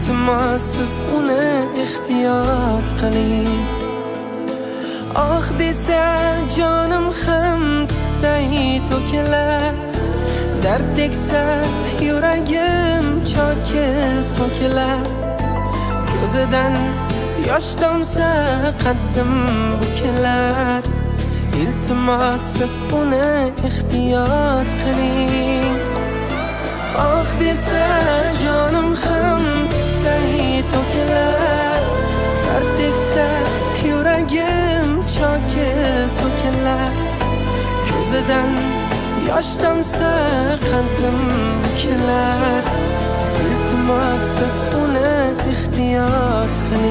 iltimos siz uni ehtiyot qiling. Oh desa jonim ham tutday to'kilar, dard tegsa yuragim choki so'kilar. Ko'zidan yosh tomsa qaddim bukilar, iltimos siz uni ehtiyot qiling. Oh desa jonim ham tutday to'kilar, dard tegsa yuragim choki so'kilar. Ko'zidan yosh tomsa qaddim bukilar, iltimos siz uni ehtiyot qiling.